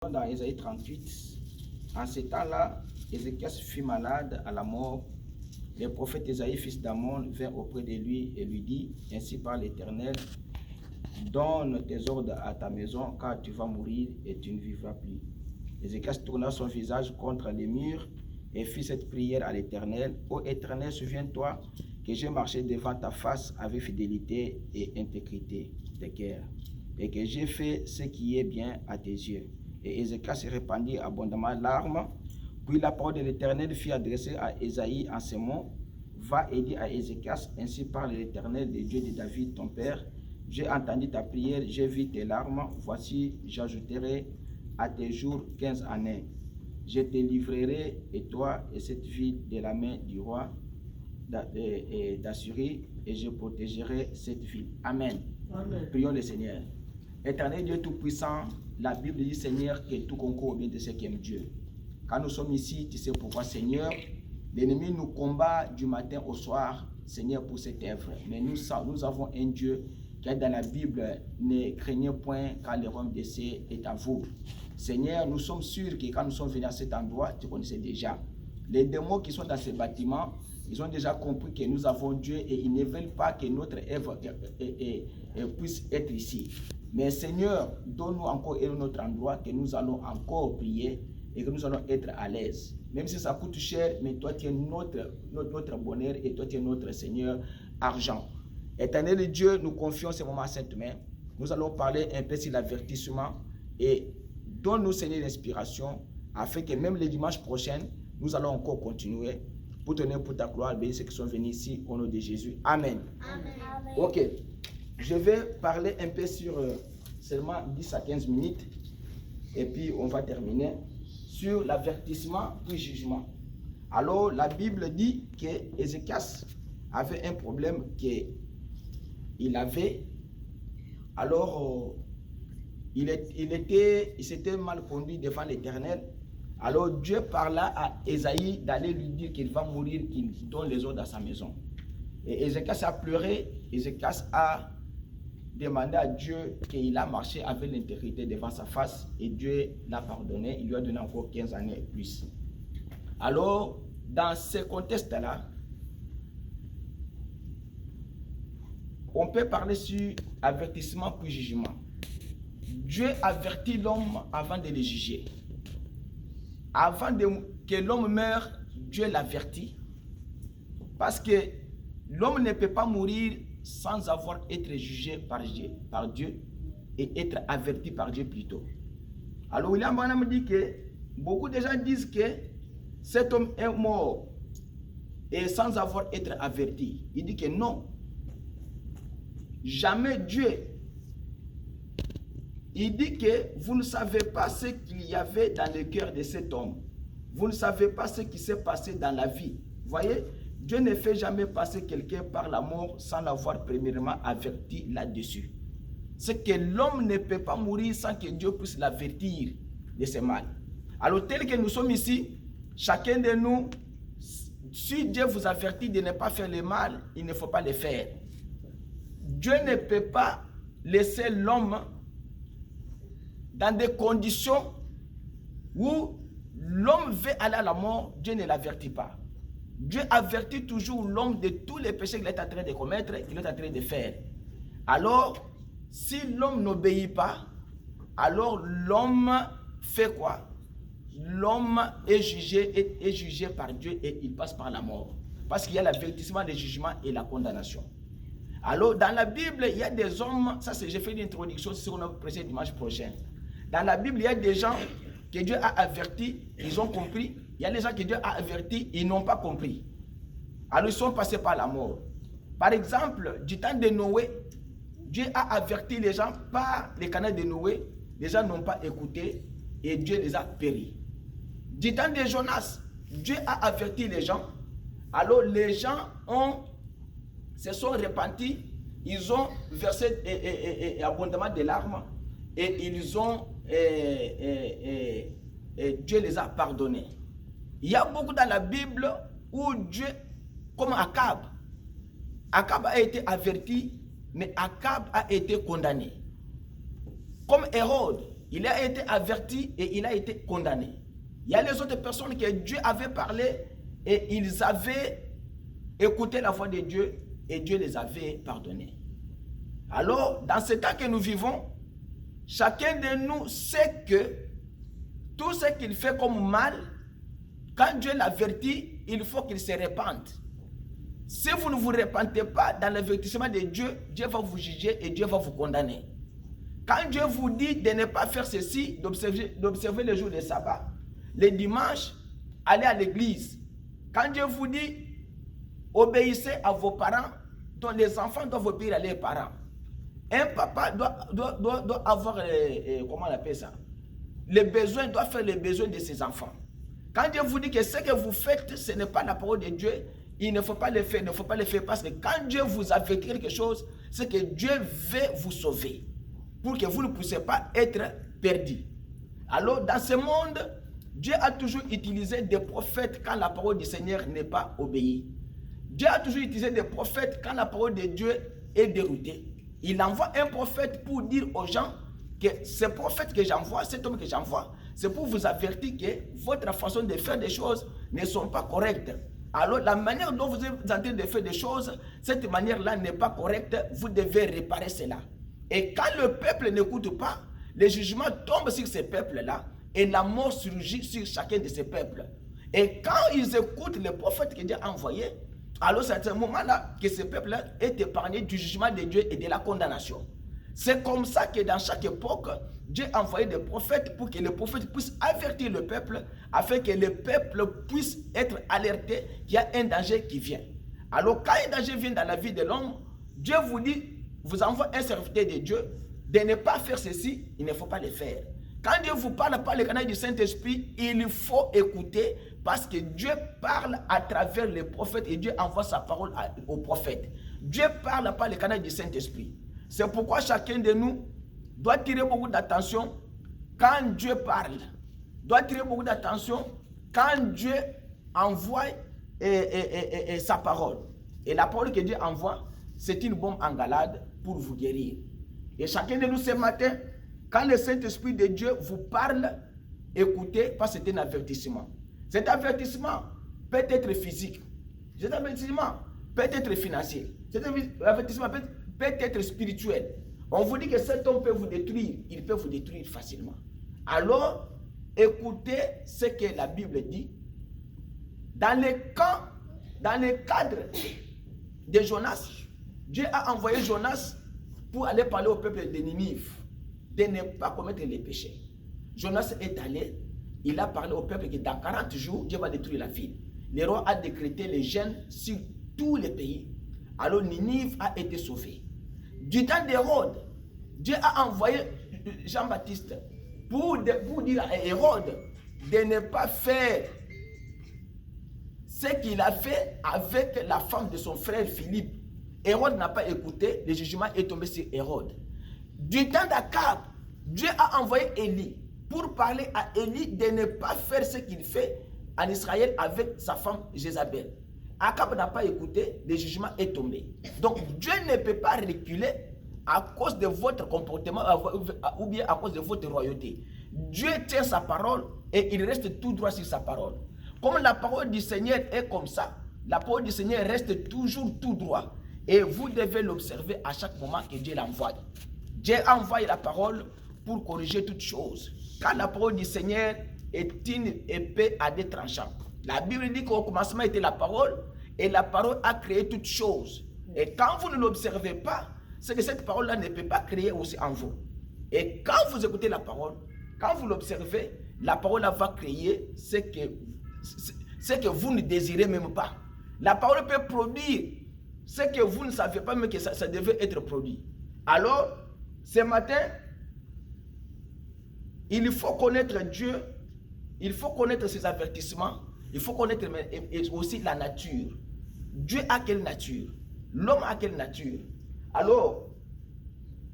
Dans Ésaïe 38, en ce temps-là, Ézéchias fut malade à la mort. Le prophète Ésaïe, fils d'Amon, vint auprès de lui et lui dit: Ainsi parle l'Éternel, donne tes ordres à ta maison, car tu vas mourir et tu ne vivras plus. Ézéchias tourna son visage contre les murs et fit cette prière à l'Éternel: Ô Éternel, souviens-toi que j'ai marché devant ta face avec fidélité et intégrité de cœur, et que j'ai fait ce qui est bien à tes yeux. Et Ézéchias se répandit abondamment larmes. Puis la parole de l'Éternel fut adressée à Ésaïe en ces mots: Va et dis à Ézéchias, ainsi parle l'Éternel, le Dieu de David, ton père. J'ai entendu ta prière, j'ai vu tes larmes. Voici, j'ajouterai à tes jours 15 années. Je te livrerai, et toi et cette ville, de la main du roi d'Assyrie, et je protégerai cette ville. Amen. Amen. Prions le Seigneur. Éternel Dieu Tout-Puissant, la Bible dit, Seigneur, que tout concourt au bien de ceux qui aiment Dieu. Quand nous sommes ici, tu sais pourquoi, Seigneur. L'ennemi nous combat du matin au soir, Seigneur, pour cette œuvre. Mais nous avons un Dieu qui est dans la Bible: ne craignez point, car le royaume des cieux est à vous. Seigneur, nous sommes sûrs que quand nous sommes venus à cet endroit, tu connaissais déjà. Les démons qui sont dans ce bâtiment, ils ont déjà compris que nous avons Dieu et ils ne veulent pas que notre œuvre puisse être ici. Mais Seigneur, donne-nous encore un autre endroit que nous allons encore prier et que nous allons être à l'aise. Même si ça coûte cher, mais toi tu es notre bonheur et toi tu es notre Seigneur argent. Éternel Dieu, nous confions ce moment à cette main. Nous allons parler un peu sur l'avertissement et donne-nous, Seigneur, l'inspiration afin que même le dimanche prochain, nous allons encore continuer pour tenir pour ta gloire, bénir ceux qui sont venus ici au nom de Jésus. Amen. Amen. Ok. Je vais parler un peu sur seulement 10 à 15 minutes et puis on va terminer sur l'avertissement puis jugement. Alors la Bible dit que Ézéchias avait un problème qu'il avait. Alors il s'était mal conduit devant l'Éternel. Alors Dieu parla à Ésaïe d'aller lui dire qu'il va mourir, qu'il donne les ordres à sa maison. Et Ézéchias a pleuré. Ézéchias a demandé à Dieu qu'il a marché avec l'intégrité devant sa face et Dieu l'a pardonné. Il lui a donné encore 15 années et plus. Alors, dans ce contexte-là, on peut parler sur avertissement puis jugement. Dieu avertit l'homme avant de le juger. Avant que l'homme meure, Dieu l'avertit. Parce que l'homme ne peut pas mourir sans avoir été jugé par Dieu et être averti par Dieu plutôt. Alors William Branham dit que beaucoup de gens disent que cet homme est mort et sans avoir été averti. Il dit que non. Jamais Dieu. Il dit que vous ne savez pas ce qu'il y avait dans le cœur de cet homme. Vous ne savez pas ce qui s'est passé dans la vie. Vous voyez, Dieu ne fait jamais passer quelqu'un par la mort sans l'avoir premièrement averti là-dessus. C'est que l'homme ne peut pas mourir sans que Dieu puisse l'avertir de ce mal. Alors tel que nous sommes ici, chacun de nous, si Dieu vous avertit de ne pas faire le mal, il ne faut pas le faire. Dieu ne peut pas laisser l'homme dans des conditions où l'homme veut aller à la mort. Dieu ne l'avertit pas. Dieu avertit toujours l'homme de tous les péchés qu'il est en train de commettre, qu'il est en train de faire. Alors, si l'homme n'obéit pas, alors l'homme fait quoi? L'homme est jugé par Dieu et il passe par la mort. Parce qu'il y a l'avertissement, le jugement et la condamnation. Alors, dans la Bible, il y a des hommes, ça c'est, j'ai fait une introduction sur notre prochain dimanche prochain. Dans la Bible, il y a des gens que Dieu a avertis, ils ont compris. Il y a des gens que Dieu a avertis, ils n'ont pas compris. Alors ils sont passés par la mort. Par exemple, du temps de Noé, Dieu a averti les gens par les canaux de Noé. Les gens n'ont pas écouté et Dieu les a péris. Du temps de Jonas, Dieu a averti les gens. Alors les gens se sont repentis, ils ont versé abondamment de larmes et ils ont Dieu les a pardonnés. Il y a beaucoup dans la Bible où Dieu, comme Akab a été averti, mais Akab a été condamné. Comme Hérode, il a été averti et il a été condamné. Il y a les autres personnes que Dieu avait parlé et ils avaient écouté la voix de Dieu et Dieu les avait pardonnés. Alors, dans ce temps que nous vivons, chacun de nous sait que tout ce qu'il fait comme mal, quand Dieu l'avertit, il faut qu'il se répande. Si vous ne vous repentez pas dans l'avertissement de Dieu, Dieu va vous juger et Dieu va vous condamner. Quand Dieu vous dit de ne pas faire ceci, d'observer les jours de sabbat, les dimanches, aller à l'église. Quand Dieu vous dit, obéissez à vos parents, dont les enfants doivent obéir à leurs parents. Un papa doit avoir, comment on appelle ça, les besoins, doit faire les besoins de ses enfants. Quand Dieu vous dit que ce que vous faites, ce n'est pas la parole de Dieu, il ne faut pas le faire, il ne faut pas le faire parce que quand Dieu vous avertit quelque chose, c'est que Dieu veut vous sauver pour que vous ne puissiez pas être perdus. Alors, dans ce monde, Dieu a toujours utilisé des prophètes quand la parole du Seigneur n'est pas obéie. Dieu a toujours utilisé des prophètes quand la parole de Dieu est déroutée. Il envoie un prophète pour dire aux gens que ce prophète que j'envoie, cet homme que j'envoie, c'est pour vous avertir que votre façon de faire des choses ne sont pas correctes. Alors, la manière dont vous êtes en train de faire des choses, cette manière-là n'est pas correcte, vous devez réparer cela. Et quand le peuple n'écoute pas, le jugement tombe sur ces peuples-là et la mort surgit sur chacun de ces peuples. Et quand ils écoutent les prophètes que Dieu a envoyés, alors c'est à ce moment-là que ces peuples-là est épargné du jugement de Dieu et de la condamnation. C'est comme ça que dans chaque époque, Dieu a envoyé des prophètes pour que les prophètes puissent avertir le peuple, afin que le peuple puisse être alerté qu'il y a un danger qui vient. Alors quand un danger vient dans la vie de l'homme, Dieu vous dit, vous envoie un serviteur de Dieu, de ne pas faire ceci, il ne faut pas le faire. Quand Dieu vous parle par le canal du Saint-Esprit, il faut écouter parce que Dieu parle à travers les prophètes et Dieu envoie sa parole aux prophètes. Dieu parle par le canal du Saint-Esprit. C'est pourquoi chacun de nous doit tirer beaucoup d'attention quand Dieu parle. Doit tirer beaucoup d'attention quand Dieu envoie sa parole. Et la parole que Dieu envoie, c'est une bombe en galade pour vous guérir. Et chacun de nous ce matin, quand le Saint-Esprit de Dieu vous parle, écoutez, parce que c'est un avertissement. Cet avertissement peut être physique. Cet avertissement peut être financier. Cet avertissement peut être spirituel. On vous dit que cet homme peut vous détruire. Il peut vous détruire facilement. Alors, écoutez ce que la Bible dit. Dans le cadre de Jonas, Dieu a envoyé Jonas pour aller parler au peuple de Ninive de ne pas commettre les péchés. Jonas est allé, il a parlé au peuple que dans 40 jours, Dieu va détruire la ville. Le roi a décrété les jeûnes sur tous les pays. Alors Ninive a été sauvée. Du temps d'Hérode, Dieu a envoyé Jean-Baptiste pour dire à Hérode de ne pas faire ce qu'il a fait avec la femme de son frère Philippe. Hérode n'a pas écouté, le jugement est tombé sur Hérode. Du temps d'Akab, Dieu a envoyé Élie pour parler à Élie de ne pas faire ce qu'il fait en Israël avec sa femme Jézabel. Akab n'a pas écouté, le jugement est tombé. Donc Dieu ne peut pas reculer à cause de votre comportement ou bien à cause de votre royauté. Dieu tient sa parole et il reste tout droit sur sa parole. Comme la parole du Seigneur est comme ça, la parole du Seigneur reste toujours tout droit. Et vous devez l'observer à chaque moment que Dieu l'envoie. Dieu envoie la parole pour corriger toutes choses. Car la parole du Seigneur est une épée à deux tranchants. La Bible dit qu'au commencement était la parole et la parole a créé toutes choses. Et quand vous ne l'observez pas, c'est que cette parole-là ne peut pas créer aussi en vous. Et quand vous écoutez la parole, quand vous l'observez, la parole va créer ce que vous ne désirez même pas. La parole peut produire ce que vous ne savez pas, mais que ça devait être produit. Alors, ce matin, il faut connaître Dieu, il faut connaître ses avertissements, il faut connaître aussi la nature. Dieu a quelle nature? L'homme a quelle nature? Alors,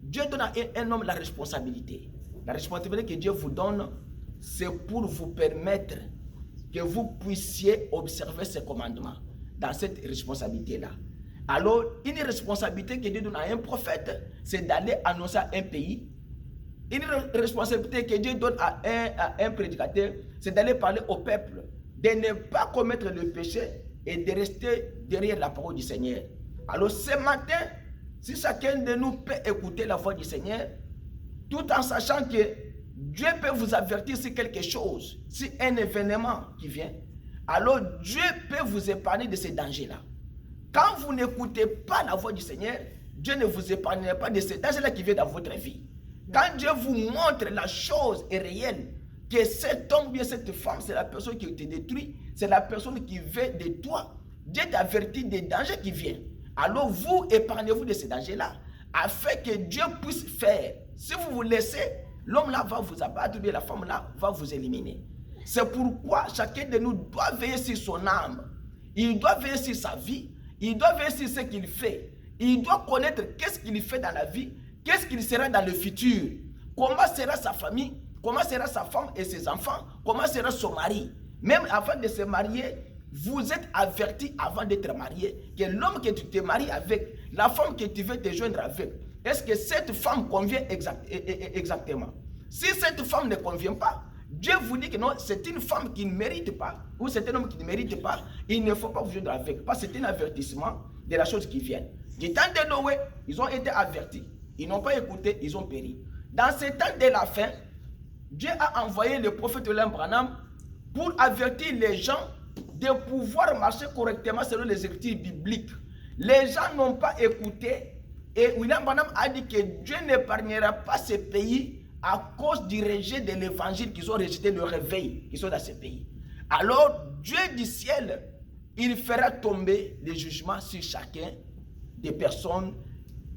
Dieu donne à un homme la responsabilité. La responsabilité que Dieu vous donne, c'est pour vous permettre que vous puissiez observer ses commandements dans cette responsabilité-là. Alors, une responsabilité que Dieu donne à un prophète, c'est d'aller annoncer à un pays Une responsabilité que Dieu donne à un prédicateur, c'est d'aller parler au peuple, de ne pas commettre le péché et de rester derrière la parole du Seigneur. Alors ce matin, si chacun de nous peut écouter la voix du Seigneur, tout en sachant que Dieu peut vous avertir sur quelque chose, sur un événement qui vient, alors Dieu peut vous épargner de ces dangers-là. Quand vous n'écoutez pas la voix du Seigneur, Dieu ne vous épargnera pas de ces dangers-là qui viennent dans votre vie. Quand Dieu vous montre la chose est réelle, que cet homme ou bien cette femme, c'est la personne qui te détruit, c'est la personne qui veut de toi, Dieu t'avertit des dangers qui viennent. Alors vous, épargnez-vous de ces dangers-là, afin que Dieu puisse faire. Si vous vous laissez, l'homme-là va vous abattre, ou bien la femme-là va vous éliminer. C'est pourquoi chacun de nous doit veiller sur son âme. Il doit veiller sur sa vie. Il doit veiller sur ce qu'il fait. Il doit connaître qu'est-ce qu'il fait dans la vie, qu'est-ce qu'il sera dans le futur, comment sera sa famille, comment sera sa femme et ses enfants, comment sera son mari. Même avant de se marier, vous êtes averti avant d'être marié que l'homme que tu te maries avec, la femme que tu veux te joindre avec, est-ce que cette femme convient exactement? Si cette femme ne convient pas, Dieu vous dit que non, c'est une femme qui ne mérite pas, ou c'est un homme qui ne mérite pas, il ne faut pas vous joindre avec, parce que c'est un avertissement de la chose qui vient. Du temps de Noé, ils ont été avertis, ils n'ont pas écouté, ils ont péri. Dans ce temps de la fin, Dieu a envoyé le prophète William Branham pour avertir les gens de pouvoir marcher correctement selon les écritures bibliques. Les gens n'ont pas écouté et William Branham a dit que Dieu n'épargnera pas ce pays à cause du rejet de l'évangile qu'ils ont rejeté, le réveil qui sont dans ce pays. Alors Dieu du ciel, il fera tomber les jugements sur chacun des personnes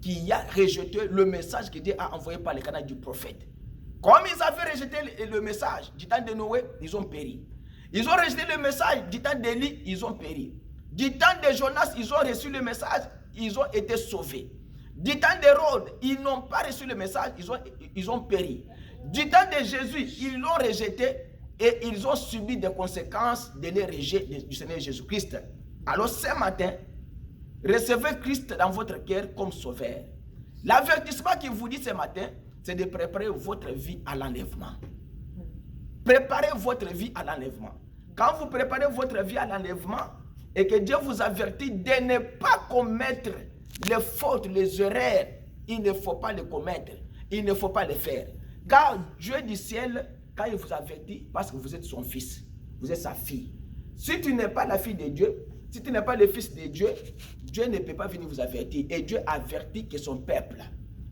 qui a rejeté le message que Dieu a envoyé par le canal du prophète. Comme ils avaient rejeté le message du temps de Noé, ils ont péri. Ils ont rejeté le message du temps d'Élie, ils ont péri. Du temps de Jonas, ils ont reçu le message, ils ont été sauvés. Du temps d'Hérode, ils n'ont pas reçu le message, ils ont péri. Du temps de Jésus, ils l'ont rejeté et ils ont subi des conséquences de leur rejet du Seigneur Jésus-Christ. Alors ce matin, recevez Christ dans votre cœur comme sauveur. L'avertissement qu'il vous dit ce matin, c'est de préparer votre vie à l'enlèvement. Préparez votre vie à l'enlèvement. Quand vous préparez votre vie à l'enlèvement et que Dieu vous avertit de ne pas commettre les fautes, les erreurs, il ne faut pas les commettre, il ne faut pas les faire. Car Dieu du ciel, quand il vous avertit, parce que vous êtes son fils, vous êtes sa fille. Si tu n'es pas la fille de Dieu, si tu n'es pas le fils de Dieu, Dieu ne peut pas venir vous avertir. Et Dieu avertit que son peuple.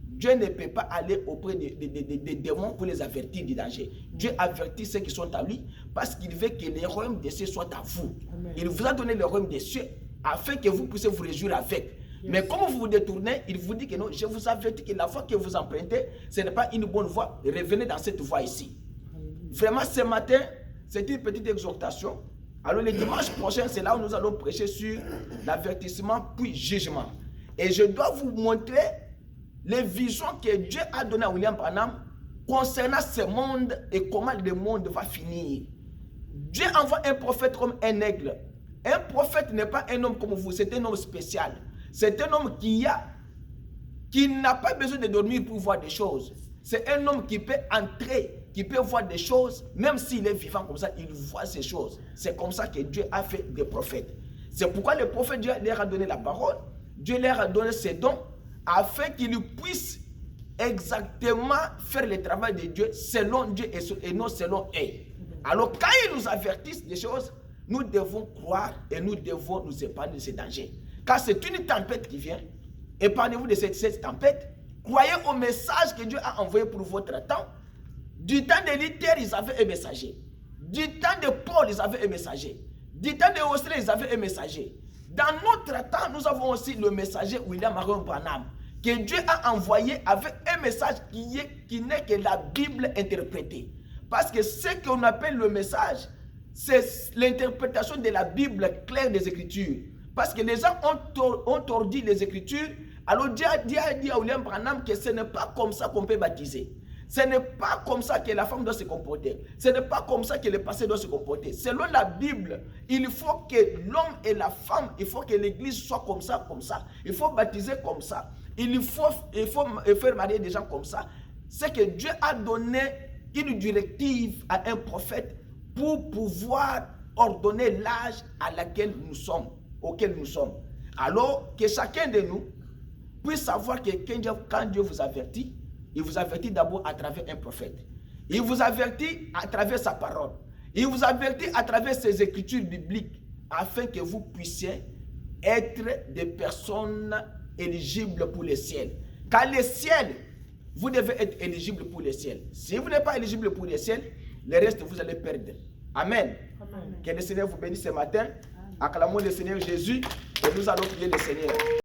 Dieu ne peut pas aller auprès des démons pour les avertir du danger. Dieu avertit ceux qui sont à lui parce qu'il veut que les royaumes des cieux soient à vous. Amen. Il vous a donné le royaume des cieux afin que vous puissiez vous réjouir avec. Yes. Mais comme vous vous détournez, il vous dit que non, je vous avertis que la voie que vous empruntez, ce n'est pas une bonne voie. Revenez dans cette voie ici. Amen. Vraiment, ce matin, c'est une petite exhortation. Alors le dimanche prochain, c'est là où nous allons prêcher sur l'avertissement puis jugement. Et je dois vous montrer les visions que Dieu a données à William Branham concernant ce monde et comment le monde va finir. Dieu envoie un prophète comme un aigle. Un prophète n'est pas un homme comme vous, c'est un homme spécial. C'est un homme qui n'a pas besoin de dormir pour voir des choses. C'est un homme qui peut entrer, qui peut voir des choses, même s'il est vivant comme ça, il voit ces choses. C'est comme ça que Dieu a fait des prophètes. C'est pourquoi les prophètes, Dieu leur a donné la parole, Dieu leur a donné ses dons, afin qu'ils puissent exactement faire le travail de Dieu selon Dieu et non selon eux. Alors quand ils nous avertissent des choses, nous devons croire et nous devons nous épargner de ces dangers. Car c'est une tempête qui vient. Épargnez-vous de cette tempête. Croyez au message que Dieu a envoyé pour votre temps. Du temps de Luther, ils avaient un messager. Du temps de Paul, ils avaient un messager. Du temps de Wesley, ils avaient un messager. Dans notre temps, nous avons aussi le messager William Marion Branham, que Dieu a envoyé avec un message qui n'est que la Bible interprétée. Parce que ce qu'on appelle le message, c'est l'interprétation de la Bible claire des Écritures. Parce que les gens ont tordu les Écritures. Alors Dieu a dit à William Branham que ce n'est pas comme ça qu'on peut baptiser. Ce n'est pas comme ça que la femme doit se comporter. Ce n'est pas comme ça que le pasteur doit se comporter. Selon la Bible, il faut que l'homme et la femme, il faut que l'église soit comme ça, comme ça. Il faut baptiser comme ça. Il faut faire marier des gens comme ça. c'est que Dieu a donné une directive à un prophète pour pouvoir ordonner l'âge auquel nous sommes. Alors que chacun de nous puisse savoir que quand Dieu vous avertit, il vous avertit d'abord à travers un prophète. Il vous avertit à travers sa parole. Il vous avertit à travers ses écritures bibliques afin que vous puissiez être des personnes éligibles pour le ciel. Car le ciel, vous devez être éligible pour le ciel. Si vous n'êtes pas éligible pour le ciel, le reste vous allez perdre. Amen. Amen. Que le Seigneur vous bénisse ce matin. Acclamons le Seigneur Jésus et nous allons prier le Seigneur.